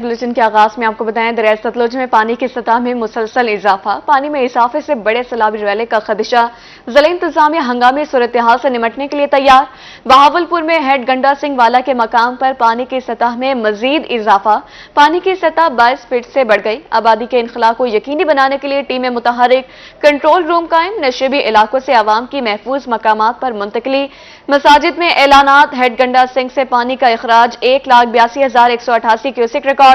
Bulletin کے آغاز میں آپ کو بتائیں دریائے ستلج میں پانی کی سطح میں مسلسل اضافہ، پانی میں اضافے سے بڑے سیلابی ریلے کا خدشہ، ضلع انتظامیہ ہنگامی صورتحال سے نمٹنے کے لیے تیار۔ بہاولپور میں ہیڈ گنڈا سنگھ والا کے مقام پر پانی کی سطح میں مزید اضافہ، پانی کی سطح 22 فٹ سے بڑھ گئی۔ آبادی کے انخلاء کو یقینی بنانے کے لیے ٹیمیں متحرک، کنٹرول روم قائم، نشیبی علاقوں سے عوام کی محفوظ مقامات پر منتقلی۔ مساجد میں اعلانات، ہیڈ گنڈا سنگھ سے پانی کا اخراج 1,82,188 کیوسک ریکارڈ۔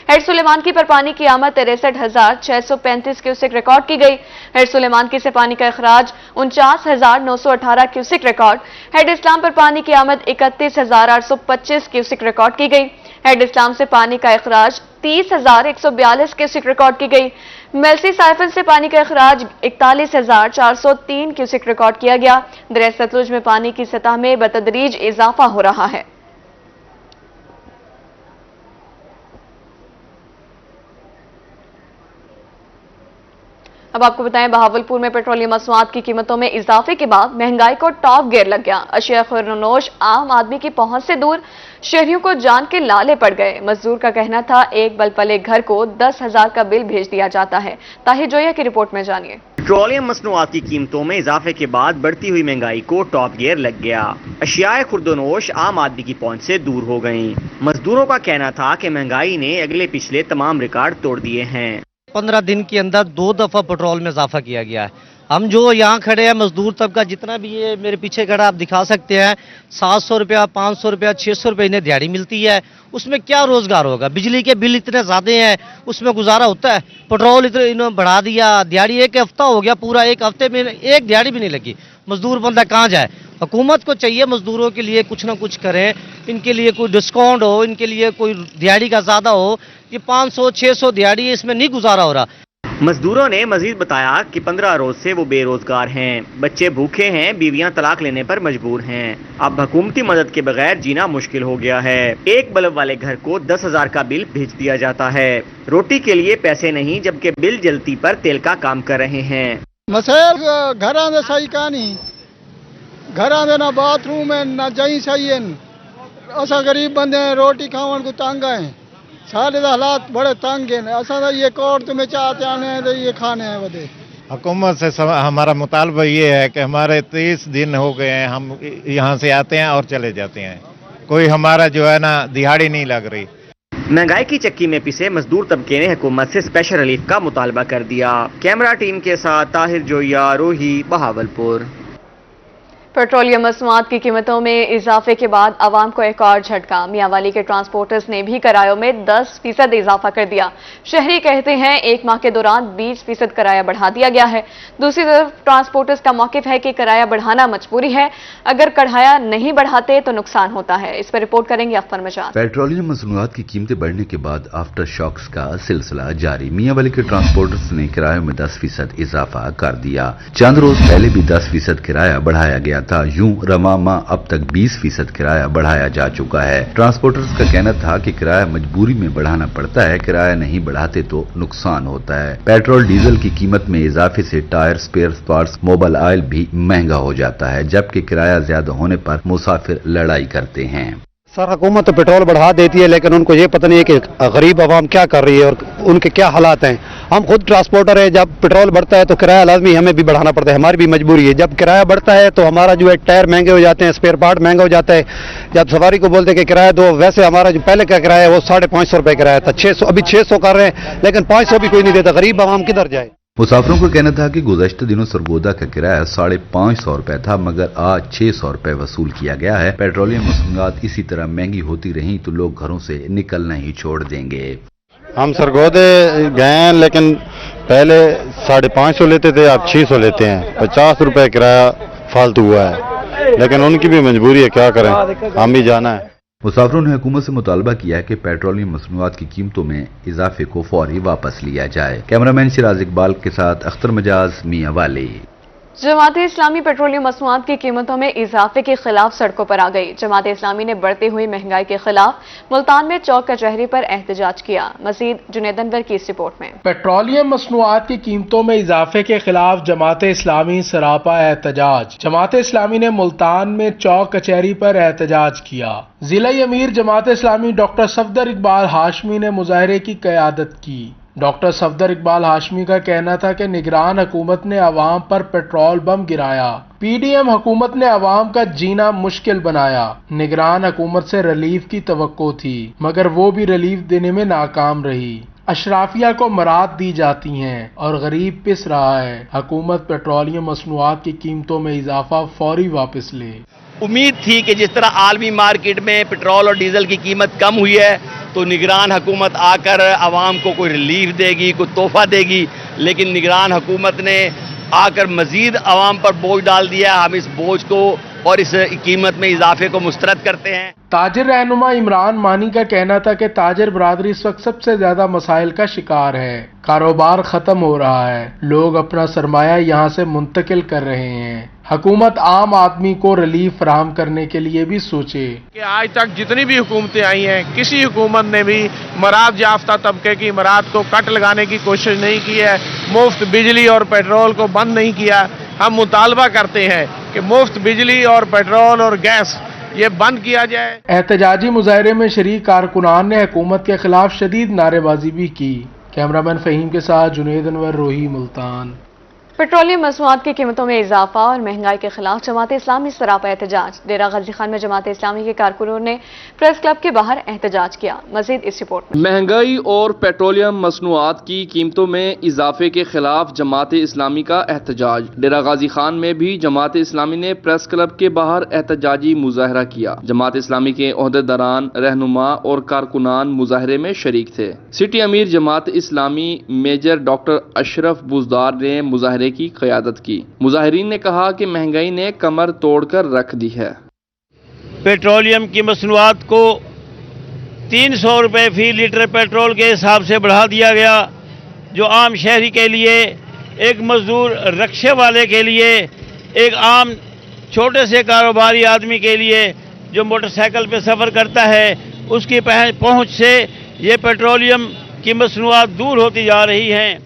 ہیڈ سلیمان کی پر پانی کی آمد 63,635 کیوسک ریکارڈ کی گئی۔ ہیڈ سلیمان کی سے پانی کا اخراج 49,918 کیوسک ریکارڈ۔ ہیڈ اسلام پر پانی کی آمد 31,825 کیوسک ریکارڈ کی گئی۔ ہیڈ اسلام سے پانی کا اخراج 30,142 کیوسک ریکارڈ کی گئی۔ میلسی سائفن سے پانی کا اخراج 41,403 کیوسک ریکارڈ کیا گیا۔ دریائے ستلج میں پانی کی سطح میں بتدریج اضافہ ہو رہا ہے۔ اب آپ کو بتائیں بہاولپور میں پیٹرولیم مصنوعات کی قیمتوں میں اضافے کے بعد مہنگائی کو ٹاپ گیئر لگ گیا۔ اشیاء خوردونوش عام آدمی کی پہنچ سے دور، شہریوں کو جان کے لالے پڑ گئے۔ مزدور کا کہنا تھا ایک بل پلے گھر کو 10,000 کا بل بھیج دیا جاتا ہے۔ طاہر جویا کی رپورٹ میں جانیے۔ پیٹرولیم مصنوعات کی قیمتوں میں اضافے کے بعد بڑھتی ہوئی مہنگائی کو ٹاپ گیئر لگ گیا۔ اشیاء خوردونوش عام آدمی کی پہنچ سے دور ہو گئیں۔ مزدوروں کا کہنا تھا کہ مہنگائی نے اگلے پچھلے تمام ریکارڈ توڑ دیے ہیں۔ 15 دن کے اندر 2 دفعہ پیٹرول میں اضافہ کیا گیا ہے۔ ہم جو یہاں کھڑے ہیں مزدور طبقہ جتنا بھی یہ میرے پیچھے کھڑا آپ دکھا سکتے ہیں، 700 روپیہ 500 روپیہ 600 روپیہ انہیں دیہڑی ملتی ہے۔ اس میں کیا روزگار ہوگا؟ بجلی کے بل اتنے زیادہ ہیں، اس میں گزارا ہوتا ہے؟ پیٹرول انہوں نے بڑھا دیا، دیہڑی ایک ہفتہ ہو گیا، پورا ایک ہفتے میں ایک دیہڑی بھی نہیں لگی۔ مزدور بندہ کہاں جائے؟ حکومت کو چاہیے مزدوروں کے لیے کچھ نہ کچھ کریں، ان کے لیے کوئی ڈسکاؤنٹ ہو، ان کے لیے کوئی دیہڑی کا زیادہ ہو۔ یہ 500 600 دیہڑی اس میں نہیں گزارا ہو رہا۔ مزدوروں نے مزید بتایا کہ 15 روز سے وہ بے روزگار ہیں، بچے بھوکے ہیں، بیویاں طلاق لینے پر مجبور ہیں۔ اب حکومتی مدد کے بغیر جینا مشکل ہو گیا ہے۔ ایک بلب والے گھر کو 10,000 کا بل بھیج دیا جاتا ہے۔ روٹی کے لیے پیسے نہیں، جبکہ بل جلتی پر تیل کا کام کر رہے ہیں۔ مسائل گھراں دے صحیح کہانی، گھراں دے نہ باتھ روم ہے نہ جئی صحیح ہیں۔ اسا غریب بندے ہیں، روٹی کھاون کو تنگ ہیں، سارے حالات بڑے تنگ ہیں۔ اصل یہ کوٹ تمہیں چاہتے آنے ہیں تو یہ کھانے ہیں ودے۔ حکومت سے ہمارا مطالبہ یہ ہے کہ ہمارے 30 دن ہو گئے ہیں، ہم یہاں سے آتے ہیں اور چلے جاتے ہیں، کوئی ہمارا جو ہے نا دیہاڑی نہیں لگ رہی۔ مہنگائی کی چکی میں پسے مزدور طبقے نے حکومت سے اسپیشل ریلیف کا مطالبہ کر دیا۔ کیمرہ ٹیم کے ساتھ طاہر جویا، روہی، بہاولپور۔ پیٹرولیم مصنوعات کی قیمتوں میں اضافے کے بعد عوام کو ایک اور جھٹکا۔ میاں والی کے ٹرانسپورٹرز نے بھی کرایوں میں 10% اضافہ کر دیا۔ شہری کہتے ہیں ایک ماہ کے دوران 20% کرایہ بڑھا دیا گیا ہے۔ دوسری طرف ٹرانسپورٹرز کا موقف ہے کہ کرایہ بڑھانا مجبوری ہے، اگر کرایہ نہیں بڑھاتے تو نقصان ہوتا ہے۔ اس پر رپورٹ کریں گے اختر مجاد۔ پیٹرولیم مصنوعات کی قیمتیں بڑھنے کے بعد آفٹر شاکس کا سلسلہ جاری۔ میاں والی کے ٹرانسپورٹرز نے کرایوں میں 10% اضافہ کر دیا۔ چند روز پہلے بھی 10% کرایہ بڑھایا گیا تھا۔ یوں رواں ماہ اب تک 20% کرایہ بڑھایا جا چکا ہے۔ ٹرانسپورٹرز کا کہنا تھا کہ کرایہ مجبوری میں بڑھانا پڑتا ہے، کرایہ نہیں بڑھاتے تو نقصان ہوتا ہے۔ پیٹرول ڈیزل کی قیمت میں اضافے سے tyre, spare parts, mobile oil بھی مہنگا ہو جاتا ہے، جبکہ کرایہ زیادہ ہونے پر مسافر لڑائی کرتے ہیں۔ سر حکومت تو پیٹرول بڑھا دیتی ہے، لیکن ان کو یہ پتہ نہیں ہے کہ غریب عوام کیا کر رہی ہے اور ان کے کیا حالات ہیں۔ ہم خود ٹرانسپورٹر ہے، جب پیٹرول بڑھتا ہے تو کرایہ لازمی ہمیں بھی بڑھانا پڑتا ہے، ہماری بھی مجبوری ہے۔ جب کرایہ بڑھتا ہے تو ہمارا جو ہے ٹائر مہنگے ہو جاتے ہیں، اسپیئر پارٹ مہنگا ہو جاتا ہے۔ جب سواری کو بولتے کہ کرایہ دو، ویسے ہمارا جو پہلے کا کرایہ ہے وہ 550 روپے کرایہ تھا، 600 ابھی 600 کر رہے ہیں، لیکن 500 بھی کوئی نہیں دیتا۔ غریب عوام کدھر جائے؟ مسافروں کا کہنا تھا کہ گزشتہ دنوں سرگودا کا کرایہ 550 روپے تھا، مگر آج 600 روپے وصول کیا گیا ہے۔ پیٹرولیم مصنوعات اسی طرح مہنگی ہوتی رہیں تو لوگ گھروں سے نکلنا ہی چھوڑ دیں گے۔ ہم سرگودے گئے ہیں، لیکن پہلے 550 لیتے تھے، اب 600 لیتے ہیں۔ 50 روپے کرایہ فالتو ہوا ہے، لیکن ان کی بھی مجبوری ہے، کیا کریں، ہم بھی جانا ہے۔ مسافروں نے حکومت سے مطالبہ کیا ہے کہ پیٹرولیم مصنوعات کی قیمتوں میں اضافے کو فوری واپس لیا جائے۔ کیمرہ مین شراز اقبال کے ساتھ اختر مجاز، میاں والی۔ जमात इस्लामी पेट्रोलियम मसनूआत की कीमतों में इजाफे के खिलाफ सड़कों पर आ गई। जमात इस्लामी ने बढ़ती हुई महंगाई के खिलाफ मुल्तान में चौक कचहरी पर एहतजाज किया। मजीद जुनैद अनवर की इस रिपोर्ट में। पेट्रोलियम मसनूआत की कीमतों में इजाफे के खिलाफ जमात इस्लामी सरापा एहतजाज। जमात इस्लामी ने मुल्तान में चौक कचहरी पर एहतजाज किया। जिला अमीर जमात इस्लामी डॉक्टर सफदर इकबाल हाशमी ने मुजाहरे की क़यादत की। डॉक्टर सफदर इकबाल हाशमी का कहना था कि निगरान हुकूमत ने अवाम पर पेट्रोल बम गिराया। पीडीएम हुकूमत ने अवाम का जीना मुश्किल बनाया। निगरान हुकूमत से रिलीफ की तवक्को थी, मगर वो भी रिलीफ देने में नाकाम रही। अशराफिया को मराद दी जाती हैं और गरीब पिस रहा है। हुकूमत पेट्रोलियम मसनूआत की कीमतों में इजाफा फौरी वापस ले। उम्मीद थी कि जिस तरह आलमी मार्केट में पेट्रोल और डीजल की कीमत कम हुई है तो निगरान हुकूमत आकर आवाम को कोई रिलीफ देगी, कोई तोहफा देगी, लेकिन निगरान हुकूमत ने आकर मजीद आवाम पर बोझ डाल दिया। हम इस बोझ को और इस कीमत में इजाफे को मुस्तरद करते हैं। ताजिर रहनुमा इमरान मानी का कहना था कि ताजिर बरादरी इस वक्त सबसे ज्यादा मसाइल का शिकार है। कारोबार खत्म हो रहा है, लोग अपना सरमाया यहाँ से मुंतकिल कर रहे हैं। हुकूमत आम आदमी को रिलीफ फराहम करने के लिए भी सोचे। कि आज तक जितनी भी हुकूमतें आई हैं, किसी हुकूमत ने भी मराद याफ्ता तबके की मराद को कट लगाने की कोशिश नहीं की है। मुफ्त बिजली और पेट्रोल को बंद नहीं किया। हम मुतालबा करते हैं कि मुफ्त बिजली और पेट्रोल और गैस ये बंद किया जाए। एहतजाजी मुजाहरे में शरीक कारकुनान ने हुकूमत के खिलाफ शदीद नारेबाजी भी की। कैमरामैन फहीम के साथ जुनैद अनवर, रोही, मुल्तान। पेट्रोलियम मसनूआत की कीमतों में इजाफा और महंगाई के खिलाफ जमात इस्लामी सरापा एहतजाज। डेरा गाजी खान में जमात इस्लामी के कारकुनों ने प्रेस क्लब के बाहर एहतजाज किया। मजीद इस रिपोर्ट में। महंगाई और पेट्रोलियम मसनूआत की कीमतों में इजाफे के खिलाफ जमात इस्लामी का एहतजाज। डेरा गाजी खान में भी जमात इस्लामी ने प्रेस क्लब के बाहर एहतजाजी मुजाहरा किया। जमात इस्लामी के ओहदेदारान, रहनुमा और कारकुनान मुजाहरे में शरीक थे। सिटी अमीर जमात इस्लामी मेजर डॉक्टर अशरफ बुजदार ने मुजाहरे की क़यादत की। मुजाहिरीन ने कहा कि महंगाई ने कमर तोड़कर रख दी है। पेट्रोलियम की मसनूआत को 300 रुपये फी लीटर पेट्रोल के हिसाब से बढ़ा दिया गया, जो आम शहरी के लिए, एक मजदूर रिक्शे वाले के लिए, एक आम छोटे से कारोबारी आदमी के लिए जो मोटरसाइकिल पे सफ़र करता है, उसकी पहुंच से ये पेट्रोलियम की मसनूआत दूर होती जा रही हैं।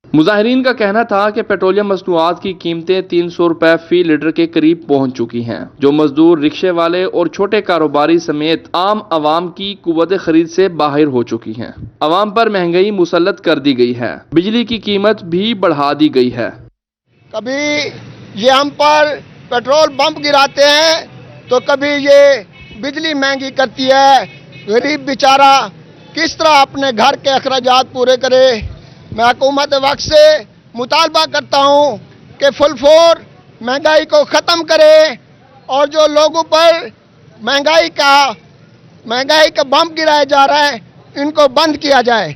मुजाहिरीन का कहना था कि पेट्रोलियम मसनूआत की कीमतें 300 रुपये फी लीटर के करीब पहुंच चुकी हैं, जो मजदूर, रिक्शे वाले और छोटे कारोबारी समेत आम आवाम की कुव्वत खरीद से बाहर हो चुकी हैं। आवाम पर महंगाई मुसल्लत कर दी गई है। बिजली की कीमत भी बढ़ा दी गई है। कभी ये हम पर पेट्रोल पंप गिराते हैं तो कभी ये बिजली महंगी करती है। गरीब बेचारा किस तरह अपने घर के अखराजात पूरे करे। मैं हुकूमत वक्त से मुतालबा करता हूँ कि फुल फोर महंगाई को ख़त्म करे और जो लोगों पर महंगाई का बम गिराया जा रहा है, इनको बंद किया जाए।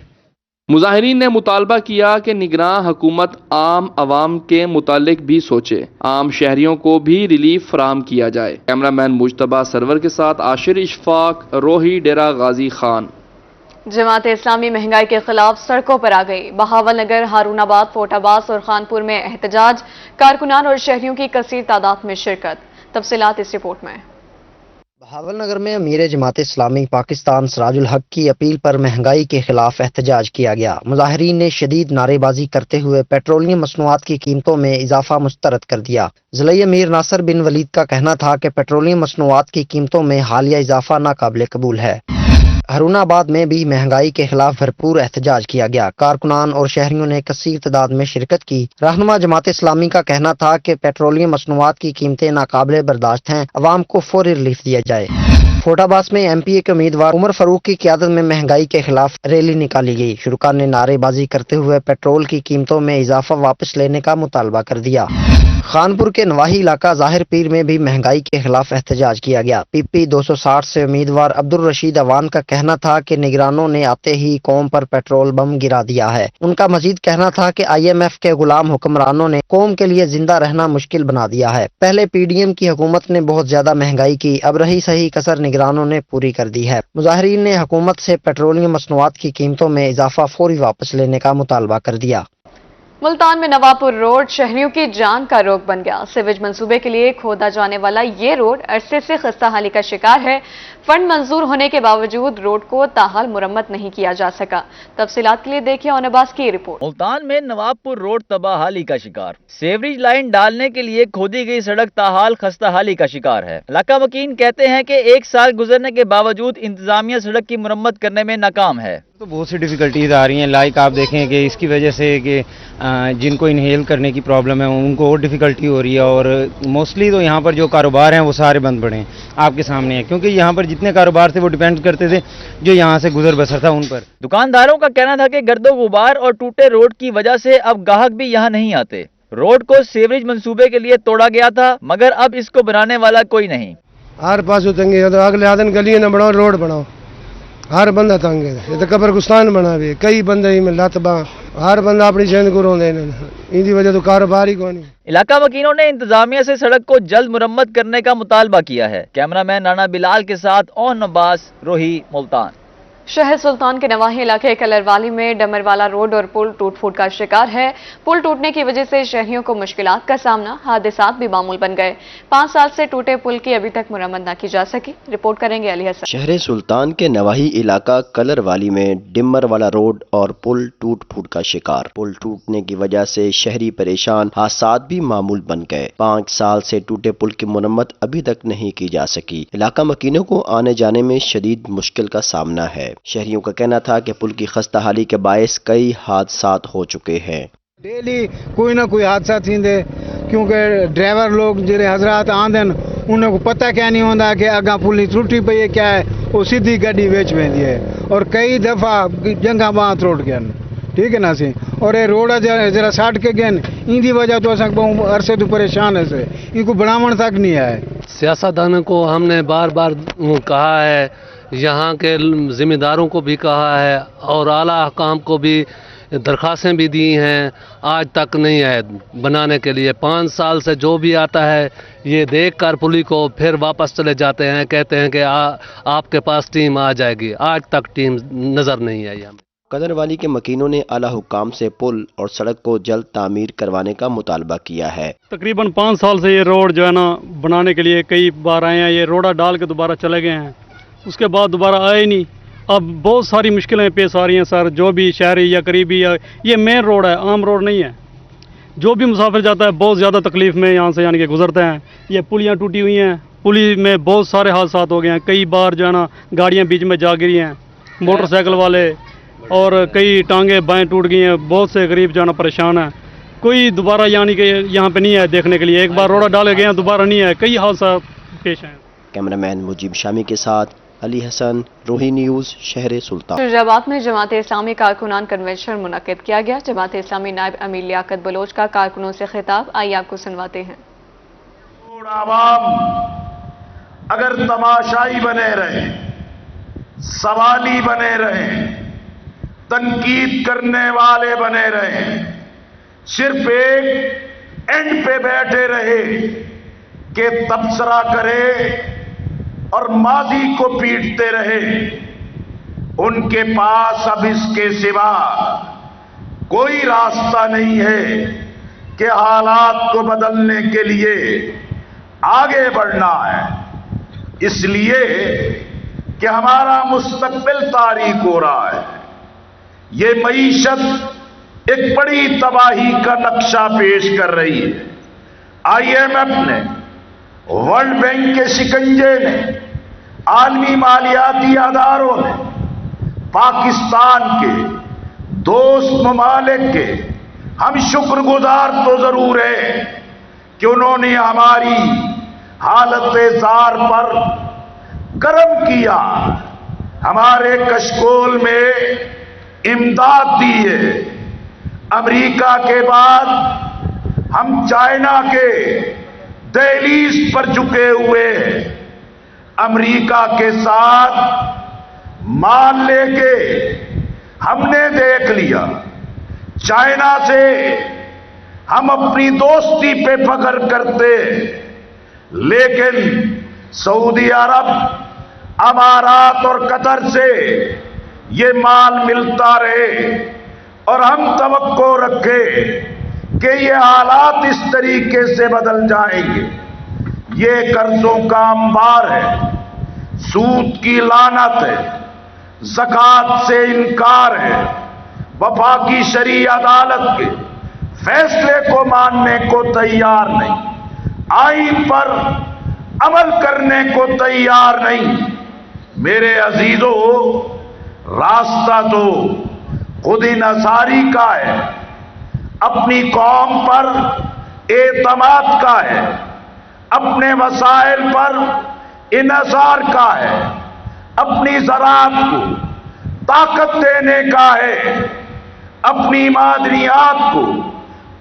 मुजाहिरीन ने मुतालबा किया कि निगरान हुकूमत आम आवाम के मुतालिक भी सोचे, आम शहरियों को भी रिलीफ फराहम किया जाए। कैमरामैन मुजतबा सरवर के साथ आशिर इशफाक, रोही, डेरा गाजी खान। जमात इस्लामी महंगाई के खिलाफ सड़कों पर आ गई। बहावल नगर, हारूनाबाद, फोर्टाबाद और खानपुर में एहतजाज। कारकुनान और शहरियों की कसीर तादाद में शिरकत। तफसीलात इस रिपोर्ट में। बहावल नगर में अमीर जमात इस्लामी पाकिस्तान सिराजुल हक की अपील पर महंगाई के खिलाफ एहतजाज किया गया। मुजाहिरीन ने शदीद नारेबाजी करते हुए पेट्रोलियम मसनूआत की कीमतों में इजाफा मुस्तरद कर दिया। जिला अमीर नासिर बिन वलीद का कहना था कि पेट्रोलियम मसनूआत की कीमतों में हालिया इजाफा नाकाबिल कबूल है। हारूनाबाद में भी महंगाई के खिलाफ भरपूर एहतजाज किया गया। कारकुनान और शहरियों ने कसीर तादाद में शिरकत की। रहनुमा जमात इस्लामी का कहना था कि पेट्रोलियम मसनूआत की कीमतें नाकाबिले बर्दाश्त हैं, अवाम को फौरी रिलीफ दिया जाए। फोर्टाबाद में एमपीए के उम्मीदवार उमर फारूक की क़यादत में महंगाई के खिलाफ रैली निकाली गई। शुरका ने नारेबाजी करते हुए पेट्रोल की कीमतों में इजाफा वापस लेने का मुतालबा कर दिया। खानपुर के नवाही इलाका ज़ाहिर पीर में भी महंगाई के खिलाफ एहतजाज किया गया। पीपी 260 से उम्मीदवार अब्दुल रशीद अवान का कहना था कि निगरानों ने आते ही कौम पर पेट्रोल बम गिरा दिया है। उनका मजीद कहना था कि IMF के गुलाम हुक्मरानों ने कौम के लिए जिंदा रहना मुश्किल बना दिया है। पहले PDM की हुकूमत ने बहुत ज्यादा महंगाई की, अब रही सही कसर निगरानों ने पूरी कर दी है। मुजाहिरीन ने हुकूमत से पेट्रोलियम मसनूआत की कीमतों में इजाफा फौरी वापस लेने का मुतालबा कर दिया। मुल्तान में नवापुर रोड शहरियों की जान का रोग बन गया। सीवेज मंसूबे के लिए खोदा जाने वाला ये रोड अरसे से खस्ताहाली का शिकार है। फंड मंजूर होने के बावजूद रोड को ताहाल मुरम्मत नहीं किया जा सका। तफसीलात के लिए देखिए ओनबास की रिपोर्ट। मुल्तान में नवाबपुर रोड तबाहाली का शिकार। सेवरेज लाइन डालने के लिए खोदी गई सड़क ताहाल खस्ताहाली का शिकार है। इलाका वकील कहते हैं कि 1 साल गुजरने के बावजूद इंतजामिया सड़क की मुरम्मत करने में नाकाम है। तो बहुत सी डिफिकल्टीज आ रही हैं, लाइक आप देखें कि इसकी वजह से कि जिनको इनहेल करने की प्रॉब्लम है उनको और डिफिकल्टी हो रही है, और मोस्टली तो यहाँ पर जो कारोबार हैं वो सारे बंद पड़े हैं आपके सामने है, क्योंकि यहाँ पर जितने कारोबार थे वो डिपेंड करते थे जो यहाँ से गुजर बसर था उन पर। दुकानदारों का कहना था कि गर्दो गुबार और टूटे रोड की वजह से अब ग्राहक भी यहाँ नहीं आते। रोड को सीवरेज मंसूबे के लिए तोड़ा गया था, मगर अब इसको बनाने वाला कोई नहीं। हर पास तंगे अगले आदन गली न बनाओ, रोड बनाओ, हर बंदा तंग है। ये तो कब्रिस्तान बना भी, कई बंदे में लत बा, हर बंदा अपनी सेंध को रोंदे, इनकी वजह तो कारोबार ही कोई नहीं। इलाका वकीलों ने इंतजामिया से सड़क को जल्द मुरम्मत करने का मुतालबा किया है। कैमरामैन नाना बिलाल के साथ ओन अब्बास, रोही, मुल्तान। शहर सुल्तान के नवाही इलाके कलरवाली में डमरवाला रोड और पुल टूट फूट का शिकार है। पुल टूटने की वजह से शहरियों को मुश्किलात का सामना, हादसात भी मामूल बन गए। 5 साल से टूटे पुल की अभी तक मुरम्मत न की जा सकी। रिपोर्ट करेंगे अली हसन। शहर सुल्तान के नवाही इलाका कलरवाली में डिमरवाला रोड और पुल टूट फूट का शिकार। पुल टूटने की वजह से शहरी परेशान, हादसात भी मामूल बन गए। 5 साल से टूटे पुल की मुरम्मत अभी तक नहीं की जा सकी। इलाका मकीनों को आने जाने में शदीद मुश्किल का सामना है। शहरियों का कहना था कि पुल की खस्ताहाली के बायस कई हादसात हो चुके हैं। डेली कोई ना कोई हादसा थींदे, क्योंकि ड्राइवर लोग जेरे हजरात आंदे उन्हें को पता क्या नहीं होता कि अगा पुल टूटी पई है क्या है, वो सीधी गाड़ी वेच वेंदी है, और कई दफा जंगा बांह तोड़ गया, ठीक है ना सी। और ये रोड जरा साट के गए, इनकी वजह तो अस अरसे तो परेशान है से, इनको बनावण तक नहीं आए। सियासतदानों को हमने बार बार कहा है, यहाँ के जिम्मेदारों को भी कहा है, और आला हकाम को भी दरखास्तें भी दी हैं, आज तक नहीं है बनाने के लिए। 5 साल से जो भी आता है ये देख कर पुलिस को फिर वापस चले जाते हैं, कहते हैं कि आपके पास टीम आ जाएगी। आज तक टीम नज़र नहीं आई हमें। कदरवाली के मकीनों ने आला हुकाम से पुल और सड़क को जल्द तामीर करवाने का मुतालबा किया है। तकरीबन 5 साल से ये रोड जो है ना बनाने के लिए कई बार आए हैं, ये रोड़ा डाल के दोबारा चले गए हैं, उसके बाद दोबारा आए नहीं। अब बहुत सारी मुश्किलें पेश आ रही हैं सर, जो भी शहरी या करीबी, या ये मेन रोड है, आम रोड नहीं है। जो भी मुसाफिर जाता है बहुत ज़्यादा तकलीफ में यहाँ से यानी कि गुजरते हैं। ये पुलियाँ टूटी हुई हैं, पुली में बहुत सारे हादसात हो गए हैं। कई बार जो है ना गाड़ियाँ बीच में जा गिरी हैं, मोटरसाइकिल वाले, और कई टांगे बाएँ टूट गई हैं। बहुत से गरीब जो है ना परेशान है। कोई दोबारा यानी कि यहाँ पे नहीं है देखने के लिए। एक बार रोड़ा डाले गए हैं, दोबारा नहीं है। कई हादसा पेश हैं। कैमरामैन मुजीब शामी के साथ अली हसन, रोही न्यूज़, शहर सुल्तान। फिरोजाबाद में जमात इस्लामी कारकुनान कन्वेंशन मुनक्किद किया गया। जमात इस्लामी नायब अमीर लियाकत बलोच का कारकुनों से खिताब, आइए आपको सुनवाते हैं। आवाम अगर तमाशाई बने रहे, सवाली बने रहे, तनकीद करने वाले बने रहे, सिर्फ एक एंड पे बैठे रहे कि तबसरा करे और माजी को पीटते रहे, उनके पास अब इसके सिवा कोई रास्ता नहीं है कि हालात को बदलने के लिए आगे बढ़ना है। इसलिए कि हमारा मुस्तकबिल तारीक हो रहा है। ये मईशत एक बड़ी तबाही का नक्शा पेश कर रही है। IMF ने, वर्ल्ड बैंक के शिकंजे ने, आलमी मालियाती अदारों ने, पाकिस्तान के दोस्त ममालिक के हम शुक्रगुजार तो जरूर है कि उन्होंने हमारी हालत जार पर करम किया, हमारे कशकोल में इमदाद दी है। अमेरिका के बाद हम चाइना के दहलीज पर झुके हुए हैं। अमेरिका के साथ मान लेके हमने देख लिया, चाइना से हम अपनी दोस्ती पे फख्र करते, लेकिन सऊदी अरब, अमारात और कतर से ये माल मिलता रहे और हम तवक्को रखे कि ये हालात इस तरीके से बदल जाएंगे। ये कर्जों का अंबार है, सूद की लानत है, ज़कात से इनकार है, वफाकी शरई अदालत के फैसले को मानने को तैयार नहीं, आईन पर अमल करने को तैयार नहीं। मेरे अजीजों, रास्ता तो खुद इन्हिसारी का है, अपनी कौम पर एतमाद का है, अपने वसाइल पर इन्हिसार का है, अपनी ज़राअत को ताकत देने का है, अपनी मादनियात को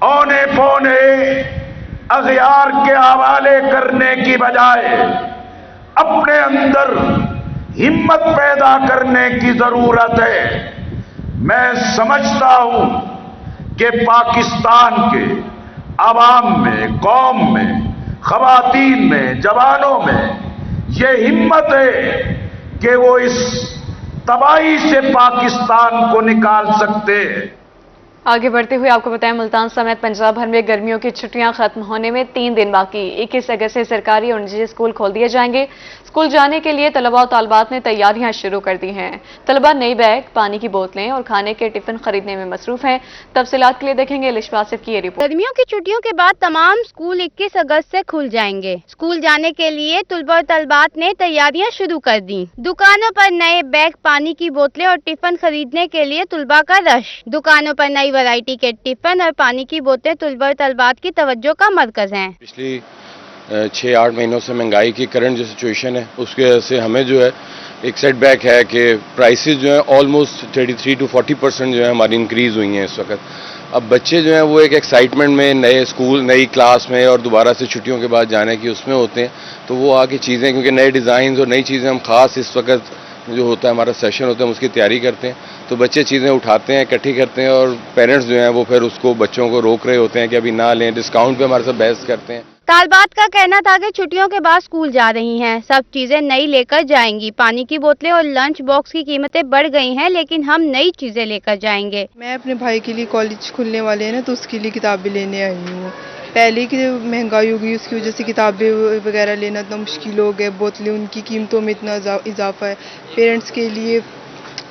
औने पौने अग़यार के हवाले करने की बजाय अपने अंदर हिम्मत पैदा करने की जरूरत है। मैं समझता हूं कि पाकिस्तान के अवाम में, कौम में, ख़वातीन में, जवानों में ये हिम्मत है कि वो इस तबाही से पाकिस्तान को निकाल सकते हैं। आगे बढ़ते हुए आपको बताएं, मुल्तान समेत पंजाब भर में गर्मियों की छुट्टियां खत्म होने में 3 दिन बाकी। 21 अगस्त से सरकारी और निजी स्कूल खोल दिए जाएंगे। स्कूल जाने के लिए तलबा और तालबात ने तैयारियां शुरू कर दी हैं। तलबा नई बैग, पानी की बोतलें और खाने के टिफिन खरीदने में मसरूफ हैं। तफसीलात के लिए देखेंगे इलिश वासिफ की ये रिपोर्ट। गर्मियों की छुट्टियों के बाद तमाम स्कूल 21 अगस्त से खुल जाएंगे। स्कूल जाने के लिए तलबा और तालबात ने तैयारियां शुरू कर दी। दुकानों पर नए बैग, पानी की बोतलें और टिफिन खरीदने के लिए तलबा का रश। दुकानों पर नई वैरायटी के टिफिन और पानी की बोतलें तलबा और तालबात की तवज्जो का मरकज हैं। पिछली 6-8 महीनों से महंगाई की करंट जो सिचुएशन है उसकी वजह से हमें जो है एक सेटबैक है कि प्राइसेस जो है ऑलमोस्ट 33 to 40% जो है हमारी इंक्रीज हुई हैं इस वक्त। अब बच्चे जो हैं वो एक एक्साइटमेंट में नए स्कूल, नई क्लास में और दोबारा से छुट्टियों के बाद जाने की उसमें होते हैं, तो वो आके चीज़ें, क्योंकि नए डिज़ाइन और नई चीज़ें हम खास इस वक्त जो होता है हमारा सेशन होता है हम उसकी तैयारी करते हैं, तो बच्चे चीज़ें उठाते हैं, इकट्ठी करते हैं और पेरेंट्स जो हैं वो फिर उसको बच्चों को रोक रहे होते हैं कि अभी ना लें, डिस्काउंट पे हमारे साथ बहस करते हैं। तालबात का कहना था कि छुट्टियों के बाद स्कूल जा रही हैं, सब चीजें नई लेकर जाएंगी। पानी की बोतलें और लंच बॉक्स की कीमतें बढ़ गई हैं, लेकिन हम नई चीजें लेकर जाएंगे। मैं अपने भाई के लिए, कॉलेज खुलने वाले हैं ना, तो उसके लिए किताबें लेने आई हूँ। पहले की महंगाई हो गई, उसकी वजह से किताबें वगैरह लेना इतना मुश्किल हो गया। बोतलें, उनकी कीमतों में इतना इजाफा है। पेरेंट्स के लिए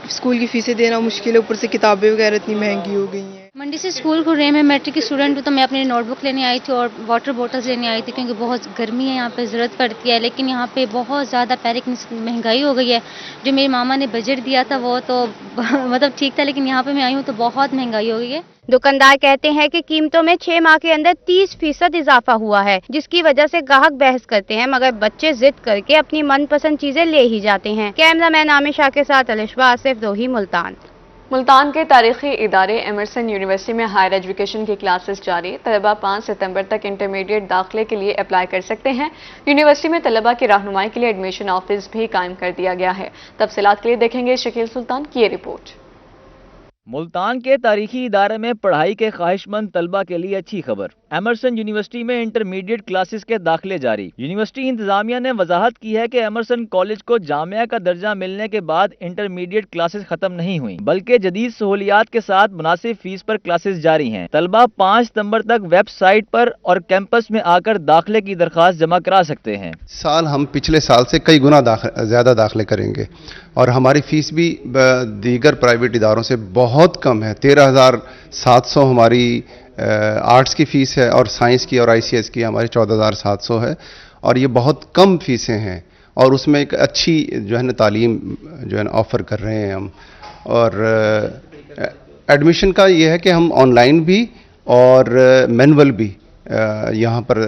स्कूल की फीसें देना मुश्किल है, ऊपर से किताबें वगैरह इतनी महंगी हो गई हैं। मंडी से स्कूल खुल रहे हैं। मैं मैट्रिक की स्टूडेंट हूँ, तो मैं अपनी नोटबुक लेने आई थी और वाटर बोतल्स लेने आई थी, क्योंकि बहुत गर्मी है, यहाँ पे ज़रूरत पड़ती है। लेकिन यहाँ पे बहुत ज़्यादा पहले की महंगाई हो गई है। जो मेरी मामा ने बजट दिया था वो तो मतलब ठीक था, लेकिन यहाँ पे मैं आई हूँ तो बहुत महंगाई हो गई है। दुकानदार कहते हैं कि कीमतों में 6 माह के अंदर 30% इजाफा हुआ है, जिसकी वजह से ग्राहक बहस करते हैं, मगर बच्चे जिद करके अपनी मनपसंद चीजें ले ही जाते हैं। कैमरामैन आमिर शाह के साथ इलिश वासिफ, रोही, मुल्तान। मुल्तान के तारीखी इदारे एमरसन यूनिवर्सिटी में हायर एजुकेशन की क्लासेस जारी। तलबा 5 सितंबर तक इंटरमीडिएट दाखिले के लिए अप्लाई कर सकते हैं। यूनिवर्सिटी में तलबा की रहनुमाई के लिए एडमिशन ऑफिस भी कायम कर दिया गया है। तफसीलात के लिए देखेंगे शकील सुल्तान की ये रिपोर्ट। मुल्तान के तारीखी इदारे में पढ़ाई के ख्वाहिशमंद तलबा के लिए अच्छी खबर। एमरसन यूनिवर्सिटी में इंटरमीडिएट क्लासेस के दाखिले जारी। यूनिवर्सिटी इंतजामिया ने वजाहत की है कि एमरसन कॉलेज को जामिया का दर्जा मिलने के बाद इंटरमीडिएट क्लासेस खत्म नहीं हुई, बल्कि जदीद सहूलियात के साथ मुनासिब फीस पर क्लासेस जारी हैं। तलबा 5 सितंबर तक वेबसाइट पर और कैंपस में आकर दाखिले की दरखास्त जमा करा सकते हैं। साल हम पिछले साल से कई गुना ज़्यादा दाखिले करेंगे और हमारी फीस भी दीगर प्राइवेट इदारों से बहुत कम है। 13,700 हमारी आर्ट्स की फ़ीस है और साइंस की और ICS की हमारी 14,700 है, और ये बहुत कम फीसें हैं और उसमें एक अच्छी जो है ना तालीम जो है ना ऑफ़र कर रहे हैं हम। और एडमिशन का ये है कि हम ऑनलाइन भी और मैनुअल भी यहाँ पर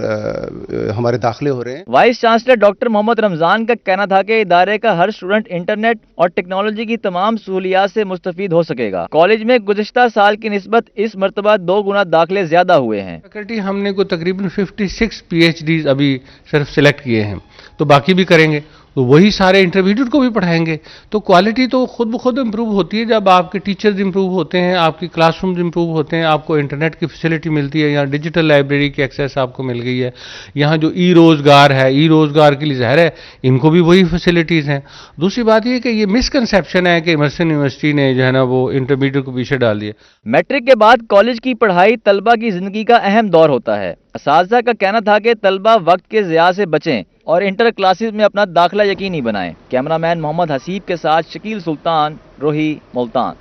हमारे दाखिले हो रहे हैं। Vice chancellor doctor Mohammad Ramzan का कहना था कि इदारे का हर स्टूडेंट इंटरनेट और टेक्नोलॉजी की तमाम सहूलियात से मुस्तफीद हो सकेगा। कॉलेज में गुज़िश्ता साल की निस्बत इस मरतबा 2 गुना दाखिले ज्यादा हुए हैं। फैकल्टी हमने को तकरीबन 56 PhDs अभी सिर्फ सिलेक्ट किए हैं, तो बाकी भी करेंगे। तो वही सारे इंटरमीडिएट को भी पढ़ाएंगे। तो क्वालिटी तो खुद ब खुद इम्प्रूव होती है जब आपके टीचर्स इम्प्रूव होते हैं, आपकी क्लासरूम्स इम्प्रूव होते हैं, आपको इंटरनेट की फैसिलिटी मिलती है, यहाँ डिजिटल लाइब्रेरी की एक्सेस आपको मिल गई है, यहाँ जो ई रोज़गार है, ई रोज़गार के लिए ज़ाहिर है इनको भी वही फैसिलिटीज़ हैं। दूसरी बात ये कि ये मिसकंसेप्शन है कि एमर्सन यूनिवर्सिटी ने जो है ना वो इंटरमीडिएट को पीछे डाल दिया। मैट्रिक के बाद कॉलेज की पढ़ाई तलबा की जिंदगी का अहम दौर होता है। असातिज़ा का कहना था कि तलबा वक्त के ज़िया से बचें और इंटर क्लासेस में अपना दाखिला यकीनी बनाएं। कैमरामैन मोहम्मद हसीब के साथ शकील सुल्तान, रोही, मुल्तान।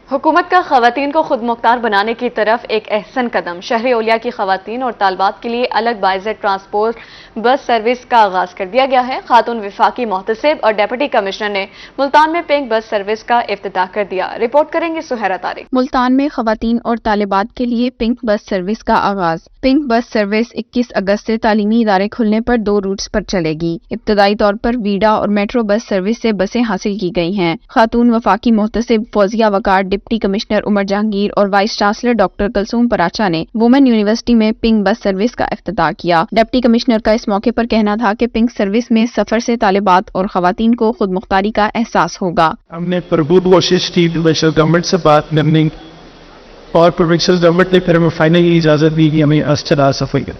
हुकूमत का खवातीन को खुद मुख्तार बनाने की तरफ एक अहसन कदम। शहरी ओलिया की खवातीन और तालबात के लिए अलग बाइज़ेड ट्रांसपोर्ट बस सर्विस का आगाज कर दिया गया है। खातून विफाकी मोहतसिब और डिप्टी कमिश्नर ने मुल्तान में पिंक बस सर्विस का इफ्तिताह कर दिया। रिपोर्ट करेंगे सुहरा तारिक। मुल्तान में खवातीन और तालिबात के लिए पिंक बस सर्विस का आगाज। पिंक बस सर्विस 21 अगस्त से तालीमी इदारे खुलने पर 2 रूट्स पर चलेगी। इब्तदाई तौर पर वीडा और मेट्रो बस सर्विस से बसें हासिल की गई हैं। खातून वफाकी मोहतसिब फौजिया वकार, डिप्टी कमिश्नर उमर जहांगीर और vice chancellor doctor Kulsoom Paracha ने वुमेन यूनिवर्सिटी में पिंक बस सर्विस का इफ्तिताह किया। डिप्टी कमिश्नर का इस मौके पर कहना था कि पिंक सर्विस में सफर से तालिबात और खवातीन को खुद मुख्तारी का एहसास होगा। हमने भरपूर कोशिश की प्रोविंशियल गवर्नमेंट से बात करने और प्रोविंशियल गवर्नमेंट ने फिर हमें फाइनली इजाज़त दी कि हमें बस चला सकें।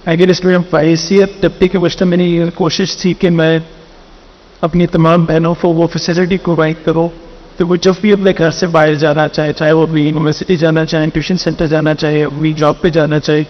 अगर इसमें हम हैसियत डिप्टी कमिश्नर मैंने ये कोशिश थी कि मैं अपनी तमाम बहनों को वो फैसिलिटी प्रोवाइड करूँ तो वो जब भी अपने घर से बाहर जाना चाहे, चाहे वो भी यूनिवर्सिटी जाना चाहे, ट्यूशन सेंटर जाना चाहे, भी जॉब पे जाना चाहे,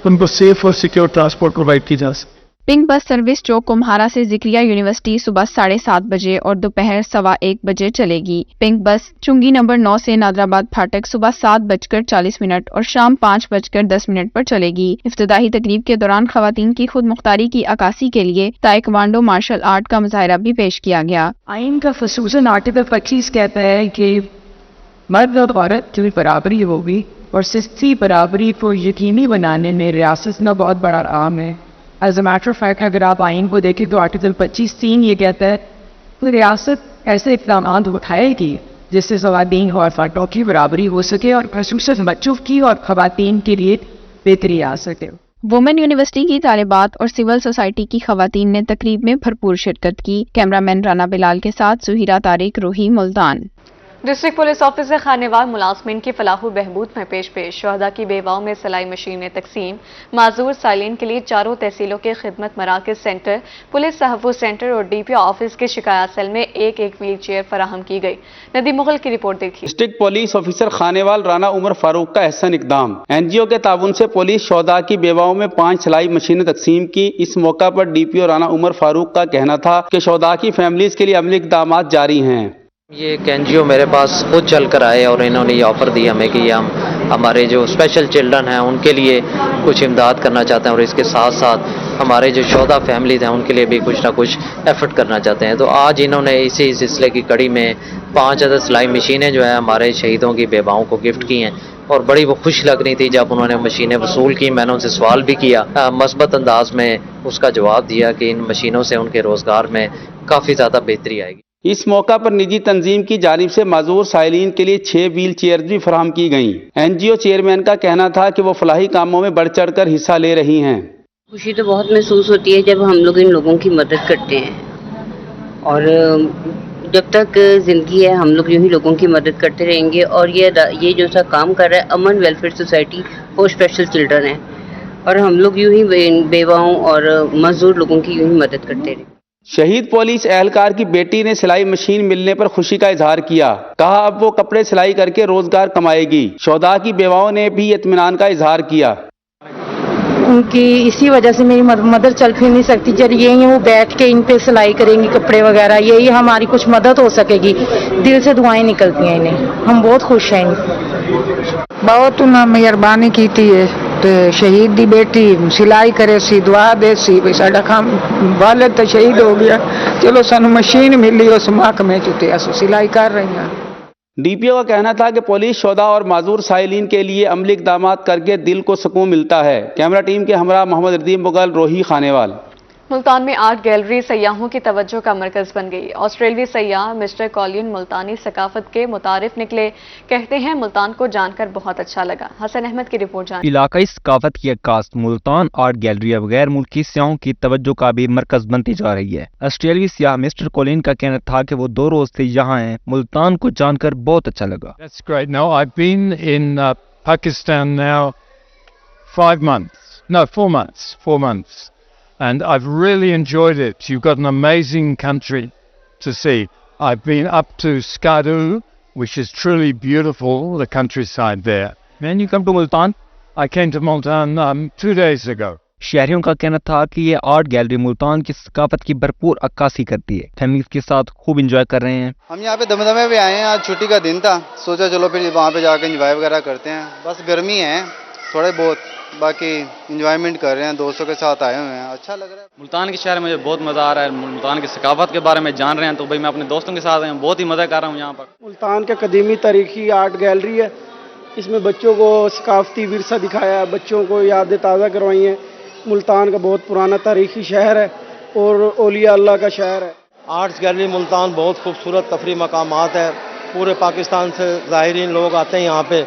उनको सेफ और सिक्योर ट्रांसपोर्ट प्रोवाइड की जा सके। पिंक बस सर्विस चौक कुम्हारा से जिक्रिया यूनिवर्सिटी सुबह 7:30 बजे और दोपहर 1:15 बजे चलेगी। पिंक बस चुंगी नंबर 9 से नादराबाद फाटक सुबह 7:40 और शाम 5:10 पर चलेगी। इफ्तिदाही तकरीब के दौरान खवातीन की खुद मुख्तारी की अक्कासी के लिए ताइक्वांडो मार्शल आर्ट का मुजाहरा भी पेश किया गया। आइन का खसूसन आर्टिकल 25 कहता है कि मर्द और औरत की बराबरी होगी और सिस्ती बराबरी को यकीनी बनाने में रियासत में बहुत बड़ा काम है। As a matter of fact अगर आप आइन को देखें तो आर्टिकल 25(3) ये कहता है कि रियासत ऐसे इक़दाम उठाएगी जिससे ख़वातीन और मर्दों की बराबरी हो सके और खसूसन बच्चों की और ख़वातीन के लिए बेहतरी आ सके। वुमेन यूनिवर्सिटी की तालिबात और सिविल सोसाइटी की खवातीन ने तकरीब में भरपूर शिरकत की। कैमरामैन राना बिलाल के साथ Suhaira Tariq, Rohi, Multan. District police officer Khanewal मुलाजमीन की फलाह बहबूद में पेश शहदा की बेवाओं में सिलाई मशीनें तकसीम। माजूर सालीन के लिए 4 तहसीलों के खिदमत मराकज सेंटर, पुलिस तहफ़्फ़ुज़ सेंटर और डीपीओ ऑफिस के शिकायत सेल में एक व्हील चेयर फराहम की गई। नदी मुगल की रिपोर्ट देखिए। District police officer Khanewal Rana Umar Farooq का अहसन इकदाम। एनजीओ के ताउन से पुलिस शहदा की बेवाओं में 5 सिलाई मशीनें तकसीम की। इस मौका पर डीपीओ राना उमर फारूक का कहना था कि शहदा की फैमिलीज के लिए अमली इकदाम जारी हैं। ये एक एनजीओ मेरे पास खुद चल कर आए और इन्होंने ये ऑफ़र दिया हमें कि हम हमारे जो स्पेशल चिल्ड्रन हैं उनके लिए कुछ इमदाद करना चाहते हैं और इसके साथ साथ हमारे जो शोधा फैमिलीज हैं उनके लिए भी कुछ ना कुछ एफर्ट करना चाहते हैं। तो आज इन्होंने इसी सिलसिले की कड़ी में 5 अदद सिलाई मशीनें जो है हमारे शहीदों की बेवाओं को गिफ्ट की हैं और बड़ी वो खुश लग रही थी जब उन्होंने मशीनें वसूल की। मैंने उनसे सवाल भी किया, मस्बत अंदाज में उसका जवाब दिया कि इन मशीनों से उनके रोज़गार में काफ़ी ज़्यादा बेहतरी आएगी। इस मौका पर निजी तंजीम की जानिब से माजूर साइलिन के लिए 6 व्हील चेयर भी फराहम की गईं। एनजीओ चेयरमैन का कहना था कि वो फलाही कामों में बढ़ चढ़ कर हिस्सा ले रही हैं। खुशी तो बहुत महसूस होती है जब हम लोग इन लोगों की मदद करते हैं और जब तक ज़िंदगी है हम लोग यूँ ही लोगों की मदद करते रहेंगे। और ये जो सा काम कर रहा है Aman welfare society for special children है और हम लोग यूँ ही बेवाओं और मजदूर लोगों की यूँ ही मदद करते रहेंगे। शहीद पुलिस एहलकार की बेटी ने सिलाई मशीन मिलने पर खुशी का इजहार किया। कहा अब वो कपड़े सिलाई करके रोजगार कमाएगी। शोधा की बेवाओं ने भी इत्मीनान का इजहार किया। उनकी इसी वजह से मेरी मदर चल फिर नहीं सकती। जब यही वो बैठ के इन पे सिलाई करेंगी कपड़े वगैरह, यही हमारी कुछ मदद हो सकेगी। दिल से दुआएं निकलती हैं इन्हें, हम बहुत खुश हैं। बहुत उन्हें मेहरबानी की थी तो शहीद दी बेटी सिलाई करे सी दुआ दे सी भी साडा काम वाले तो शहीद हो गया, चलो सानू मशीन मिली उस महकमे च असो सिलाई कर रही हैं। डीपीओ का कहना था कि पुलिस शोधा और माजूर साइलिन के लिए अमली इक़दामात करके दिल को सुकून मिलता है। कैमरा टीम के हमरा मोहम्मद रदीम मुगल, रोही, खानेवाल। ملتان میں آرٹ گیلری سیاحوں کی توجہ کا مرکز بن گئی۔ آسٹریلوی سیاح مسٹر کولین ملتانی ثقافت کے متعارف نکلے، کہتے ہیں ملتان کو جان کر بہت اچھا لگا۔ حسن احمد کی رپورٹ جان۔ علاقائی ثقافت کی عکاس ملتان آرٹ گیلری اب غیر ملکی سیاحوں کی توجہ کا بھی مرکز بنتی جا رہی ہے۔ آسٹریلوی سیاح مسٹر کولین کا کہنا تھا کہ وہ 2 روز سے یہاں ہیں، ملتان کو جان کر بہت اچھا لگا۔ That's great. Now, I've been in Pakistan now 4 months. And I've really enjoyed it. You've got an amazing country to see. I've been up to Skadu, which is truly beautiful, the countryside there. When you come to Multan, I came to Multan 2 days ago. شہریوں کا کہنا تھا کہ یہ art gallery Multan کی ثقافت کی بھرپور عکاسی کرتی ہے۔ فیملیز کے ساتھ خوب انجوائے کر رہے ہیں۔ ہم یہاں پہ دمدمے پہ آئے ہیں، آج چھٹی کا دن تھا، سوچا چلو پھر وہاں پہ جا کے انجوائے وغیرہ کرتے ہیں۔ بس گرمی ہے تھوڑے بہت، باقی انجوائمنٹ کر رہے ہیں، دوستوں کے ساتھ آئے ہوئے ہیں، اچھا لگ رہا ہے۔ ملتان کے شہر میں مجھے بہت مزہ آ رہا ہے، ملتان کی ثقافت کے بارے میں جان رہے ہیں، تو بھائی میں اپنے دوستوں کے ساتھ بہت ہی مزہ کر رہا ہوں یہاں پر۔ ملتان کے قدیمی تاریخی آرٹ گیلری ہے، اس میں بچوں کو ثقافتی ورثہ دکھایا ہے، بچوں کو یادیں تازہ کروائی ہیں۔ ملتان کا بہت پرانا تاریخی شہر ہے اور اولیاء اللہ کا شہر ہے۔ آرٹس گیلری ملتان بہت خوبصورت تفریح مقامات ہے، پورے پاکستان سے زائرین لوگ آتے ہیں یہاں پہ،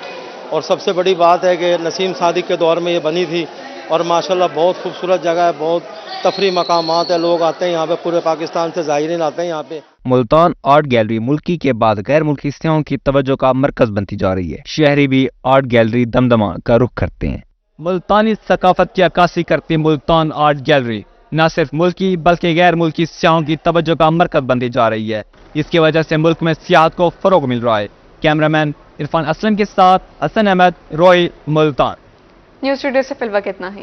اور سب سے بڑی بات ہے کہ نسیم صادق کے دور میں یہ بنی تھی، اور ماشاءاللہ بہت خوبصورت جگہ ہے، بہت تفریح مقامات ہے، لوگ آتے ہیں یہاں پہ، پورے پاکستان سے زائرین آتے ہیں یہاں پہ۔ ملتان آرٹ گیلری ملکی کے بعد غیر ملکی سیاحوں کی توجہ کا مرکز بنتی جا رہی ہے۔ شہری بھی آرٹ گیلری دمدمہ کا رخ کرتے ہیں۔ ملتانی ثقافت کی عکاسی کرتی ملتان آرٹ گیلری نہ صرف ملکی بلکہ غیر ملکی سیاحوں کی توجہ کا مرکز بنتی جا رہی ہے۔ اس کی وجہ سے ملک میں سیاحت کو فروغ مل رہا ہے۔ کیمرامین عرفان اسلم کے ساتھ حسن احمد، روئی، ملتان۔ نیوز اسٹوڈیو سے فی الوقت اتنا ہی۔